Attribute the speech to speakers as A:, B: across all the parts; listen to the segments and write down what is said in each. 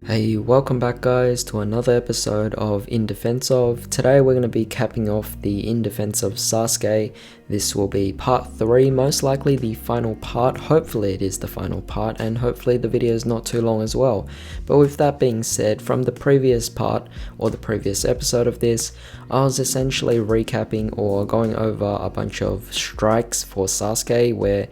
A: Hey, welcome back guys to another episode of In Defense of. Today we're going to be capping off the In Defense of Sasuke. This will be part 3, most likely the final part. Hopefully it is the final part, and hopefully the video is not too long as well. But with that being said, from the previous part or the previous episode of this, I was essentially recapping or going over a bunch of strikes for Sasuke where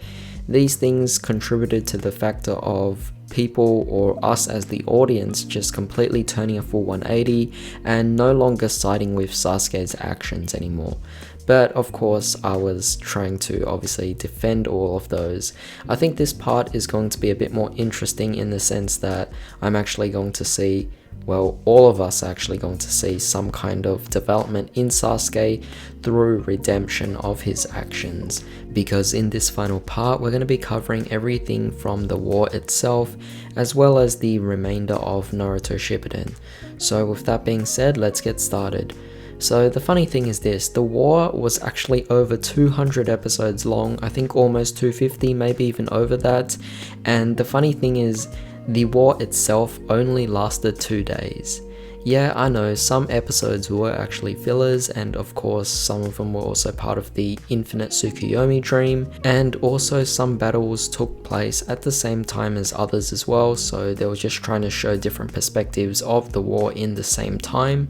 A: these things contributed to the factor of people or us as the audience just completely turning a full 180 and no longer siding with Sasuke's actions anymore. But of course I was trying to obviously defend all of those. I think this part is going to be a bit more interesting in the sense that I'm actually going to see, well, all of us are actually going to see some kind of development in Sasuke through redemption of his actions, because in this final part we're going to be covering everything from the war itself as well as the remainder of Naruto Shippuden. So with that being said, let's get started. So the funny thing is this, the war was actually over 200 episodes long, I think almost 250, maybe even over that, and the funny thing is the war itself only lasted 2 days. Yeah, I know, some episodes were actually fillers, and of course some of them were also part of the Infinite Tsukuyomi dream, and also some battles took place at the same time as others as well, so they were just trying to show different perspectives of the war in the same time.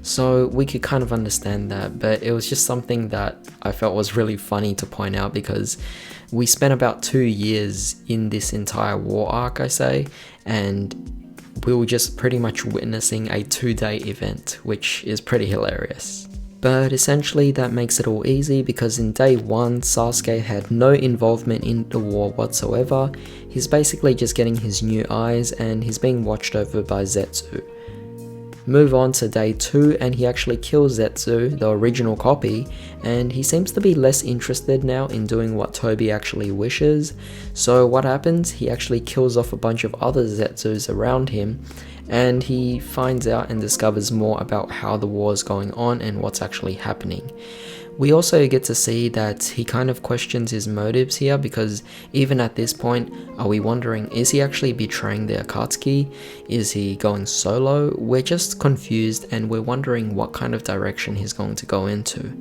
A: So we could kind of understand that, but it was just something that I felt was really funny to point out, because we spent about 2 years in this entire war arc, I say, and we were just pretty much witnessing a 2-day event, which is pretty hilarious. But essentially that makes it all easy, because in day 1 Sasuke had no involvement in the war whatsoever. He's basically just getting his new eyes and he's being watched over by Zetsu. Move on to day 2 and he actually kills Zetsu, the original copy, and he seems to be less interested now in doing what Toby actually wishes. So what happens? He actually kills off a bunch of other Zetsus around him, and he finds out and discovers more about how the war is going on and what's actually happening. We also get to see that he kind of questions his motives here, because even at this point, are we wondering, is he actually betraying the Akatsuki? Is he going solo? We're just confused and we're wondering what kind of direction he's going to go into.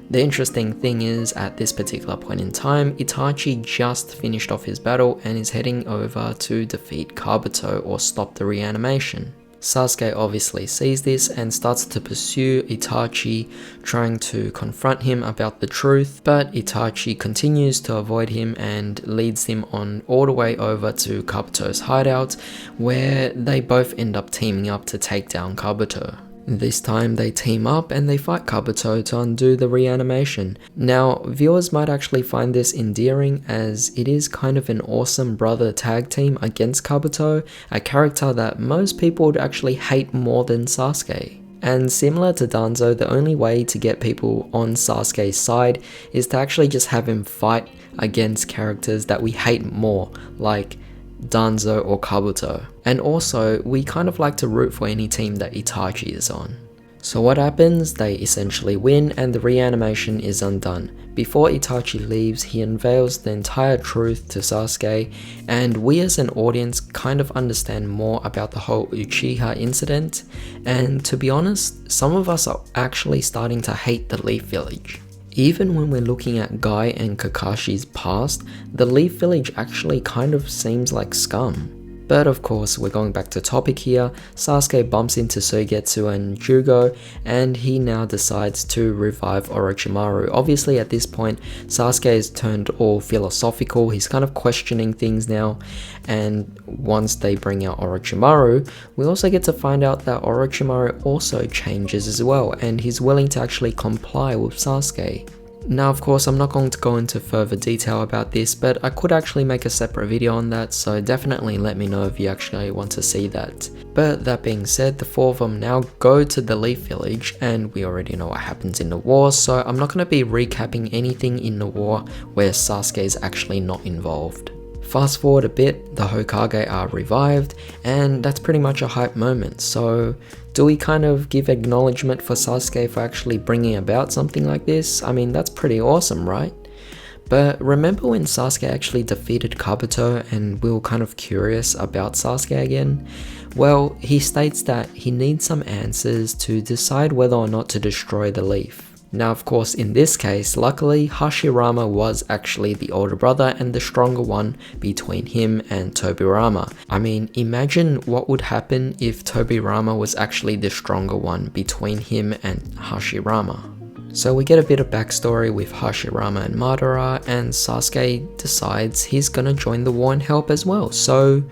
A: The interesting thing is, at this particular point in time, Itachi just finished off his battle and is heading over to defeat Kabuto or stop the reanimation. Sasuke obviously sees this and starts to pursue Itachi, trying to confront him about the truth, but Itachi continues to avoid him and leads him on all the way over to Kabuto's hideout, where they both end up teaming up to take down Kabuto. This time they team up and they fight Kabuto to undo the reanimation. Now, viewers might actually find this endearing, as it is kind of an awesome brother tag team against Kabuto, a character that most people would actually hate more than Sasuke. And similar to Danzo, the only way to get people on Sasuke's side is to actually just have him fight against characters that we hate more, like Danzo or Kabuto. And also, we kind of like to root for any team that Itachi is on. So what happens? They essentially win and the reanimation is undone. Before Itachi leaves, he unveils the entire truth to Sasuke, and we as an audience kind of understand more about the whole Uchiha incident, and to be honest, some of us are actually starting to hate the Leaf Village. Even when we're looking at Guy and Kakashi's past, the Leaf Village actually kind of seems like scum. But of course, we're going back to topic here. Sasuke bumps into Suigetsu and Jugo, and he now decides to revive Orochimaru. Obviously at this point, Sasuke has turned all philosophical, he's kind of questioning things now, and once they bring out Orochimaru, we also get to find out that Orochimaru also changes as well, and he's willing to actually comply with Sasuke. Now of course I'm not going to go into further detail about this, but I could actually make a separate video on that, so definitely let me know if you actually want to see that. But that being said, the 4 of them now go to the Leaf Village, and we already know what happens in the war, so I'm not going to be recapping anything in the war where Sasuke is actually not involved. Fast forward a bit, the Hokage are revived, and that's pretty much a hype moment. So do we kind of give acknowledgement for Sasuke for actually bringing about something like this? I mean, that's pretty awesome, right? But remember when Sasuke actually defeated Kabuto and we were kind of curious about Sasuke again? Well, he states that he needs some answers to decide whether or not to destroy the leaf. Now, of course, in this case, luckily, Hashirama was actually the older brother and the stronger one between him and Tobirama. I mean, imagine what would happen if Tobirama was actually the stronger one between him and Hashirama. So we get a bit of backstory with Hashirama and Madara, and Sasuke decides he's gonna join the war and help as well. So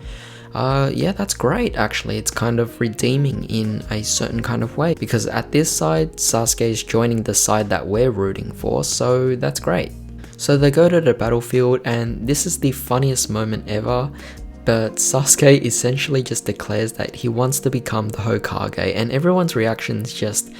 A: yeah, that's great actually. It's kind of redeeming in a certain kind of way, because at this side, Sasuke is joining the side that we're rooting for, so that's great. So they go to the battlefield, and this is the funniest moment ever. But Sasuke essentially just declares that he wants to become the Hokage, and everyone's reaction is just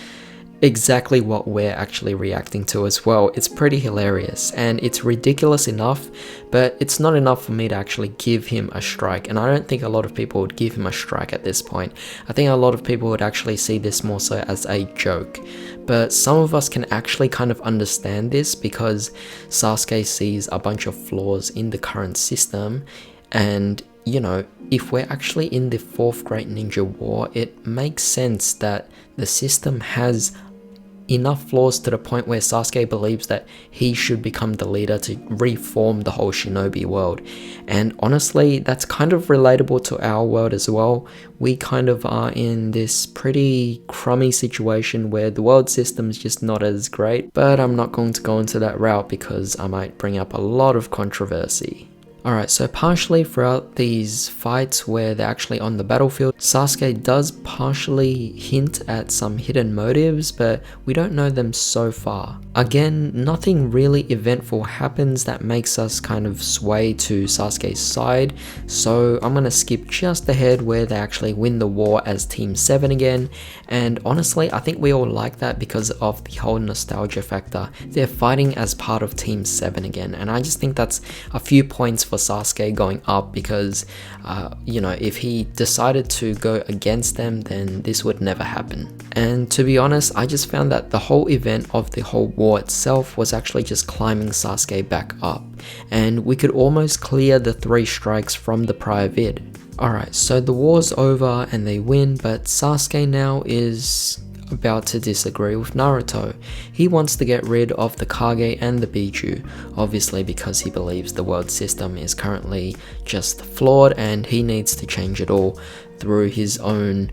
A: exactly what we're actually reacting to as well. It's pretty hilarious, and it's ridiculous enough, but it's not enough for me to actually give him a strike, and I don't think a lot of people would give him a strike at this point. I think a lot of people would actually see this more so as a joke, but some of us can actually kind of understand this because Sasuke sees a bunch of flaws in the current system, and you know, if we're actually in the 4th Great Ninja War, it makes sense that the system has enough flaws to the point where Sasuke believes that he should become the leader to reform the whole shinobi world. And honestly, that's kind of relatable to our world as well. We kind of are in this pretty crummy situation where the world system is just not as great, but I'm not going to go into that route because I might bring up a lot of controversy. Alright, so partially throughout these fights where they're actually on the battlefield, Sasuke does partially hint at some hidden motives, but we don't know them so far. Again, nothing really eventful happens that makes us kind of sway to Sasuke's side, so I'm gonna skip just ahead where they actually win the war as Team 7 again, and honestly, I think we all like that because of the whole nostalgia factor. They're fighting as part of Team 7 again, and I just think that's a few points for Sasuke going up because, you know, if he decided to go against them, then this would never happen. And to be honest, I just found that the whole event of the whole war itself was actually just climbing Sasuke back up, and we could almost clear the 3 strikes from the prior vid. Alright, so the war's over and they win, but Sasuke now is about to disagree with Naruto. He wants to get rid of the Kage and the Biju, obviously because he believes the world system is currently just flawed and he needs to change it all through his own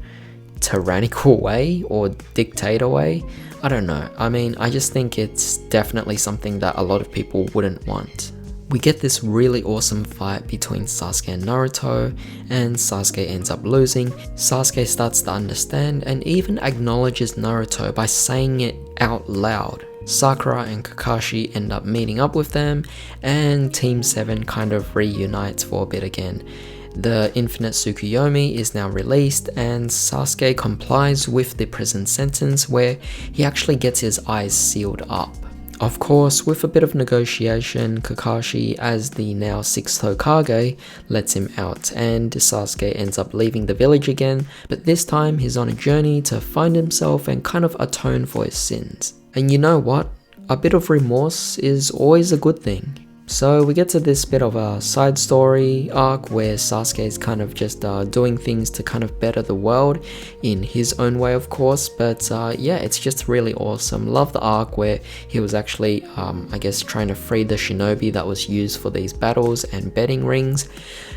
A: tyrannical way or dictator way. I don't know. I mean, I just think it's definitely something that a lot of people wouldn't want. We get this really awesome fight between Sasuke and Naruto, and Sasuke ends up losing. Sasuke starts to understand and even acknowledges Naruto by saying it out loud. Sakura and Kakashi end up meeting up with them, and Team 7 kind of reunites for a bit again. The Infinite Tsukuyomi is now released, and Sasuke complies with the prison sentence where he actually gets his eyes sealed up. Of course, with a bit of negotiation, Kakashi, as the now 6th Hokage, lets him out, and Sasuke ends up leaving the village again, but this time he's on a journey to find himself and kind of atone for his sins. And you know what? A bit of remorse is always a good thing. So we get to this bit of a side story arc where Sasuke is kind of just doing things to kind of better the world in his own way, of course, but yeah, it's just really awesome. Love the arc where he was actually, I guess, trying to free the shinobi that was used for these battles and betting rings.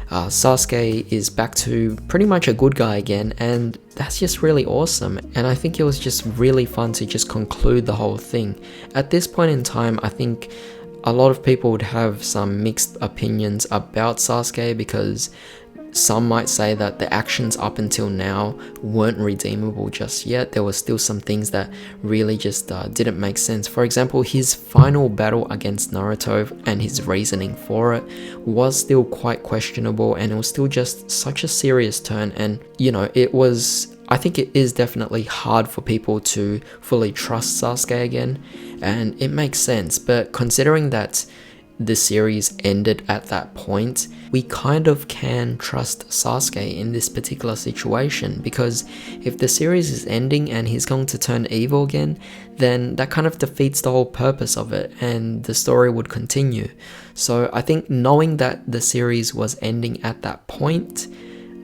A: Sasuke is back to pretty much a good guy again, and that's just really awesome, and I think it was just really fun to just conclude the whole thing. At this point in time, I think a lot of people would have some mixed opinions about Sasuke because some might say that the actions up until now weren't redeemable just yet. There were still some things that really just didn't make sense. For example, his final battle against Naruto and his reasoning for it was still quite questionable, and it was still just such a serious turn, and you know, I think it is definitely hard for people to fully trust Sasuke again, and it makes sense, but considering that the series ended at that point, we kind of can trust Sasuke in this particular situation, because if the series is ending and he's going to turn evil again, then that kind of defeats the whole purpose of it and the story would continue. So I think knowing that the series was ending at that point,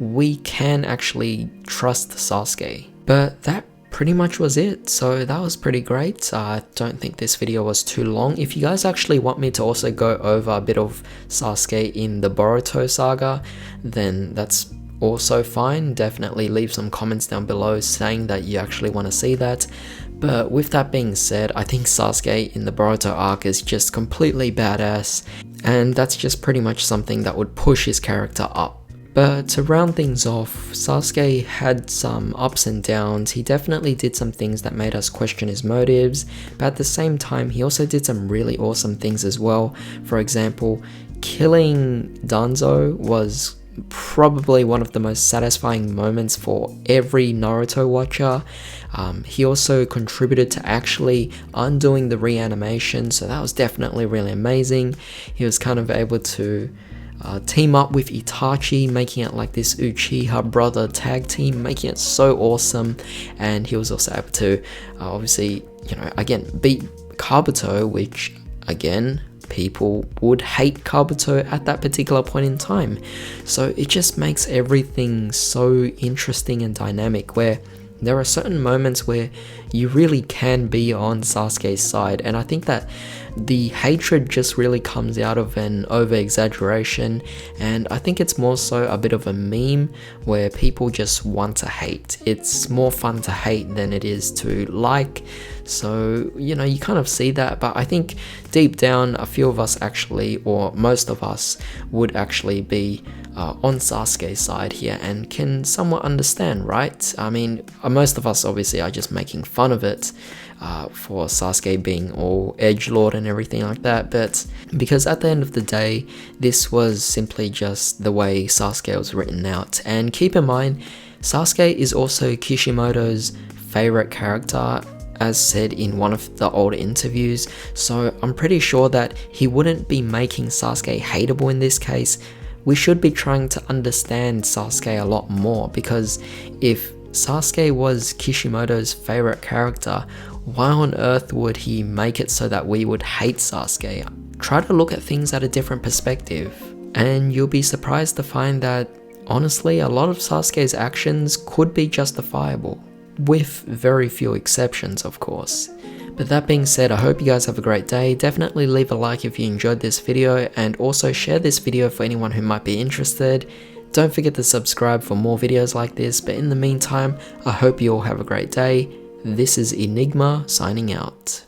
A: we can actually trust Sasuke. But that pretty much was it. So that was pretty great. I don't think this video was too long. If you guys actually want me to also go over a bit of Sasuke in the Boruto saga, then that's also fine. Definitely leave some comments down below saying that you actually want to see that. But with that being said, I think Sasuke in the Boruto arc is just completely badass, and that's just pretty much something that would push his character up. But to round things off, Sasuke had some ups and downs. He definitely did some things that made us question his motives, but at the same time he also did some really awesome things as well. For example, killing Danzo was probably one of the most satisfying moments for every Naruto watcher. He also contributed to actually undoing the reanimation, so that was definitely really amazing. He was kind of able to team up with Itachi, making it like this Uchiha brother tag team, making it so awesome. And he was also able to obviously, again, beat Kabuto, which again, people would hate Kabuto at that particular point in time. So it just makes everything so interesting and dynamic, where there are certain moments where you really can be on Sasuke's side, and I think that the hatred just really comes out of an over-exaggeration, and I think it's more so a bit of a meme where people just want to hate. It's more fun to hate than it is to like, so you kind of see that. But I think deep down a few of us actually, or most of us, would actually be on Sasuke's side here and can somewhat understand, right? I mean, most of us obviously are just making fun of it for Sasuke being all edgelord and everything like that, but because at the end of the day, this was simply just the way Sasuke was written out. And keep in mind, Sasuke is also Kishimoto's favorite character, as said in one of the old interviews, so I'm pretty sure that he wouldn't be making Sasuke hateable in this case. We should be trying to understand Sasuke a lot more, because if Sasuke was Kishimoto's favorite character, why on earth would he make it so that we would hate Sasuke? Try to look at things at a different perspective, and you'll be surprised to find that honestly a lot of Sasuke's actions could be justifiable, with very few exceptions of course. But that being said, I hope you guys have a great day. Definitely leave a like if you enjoyed this video, and also share this video for anyone who might be interested. Don't forget to subscribe for more videos like this, but in the meantime, I hope you all have a great day. This is Enigma signing out.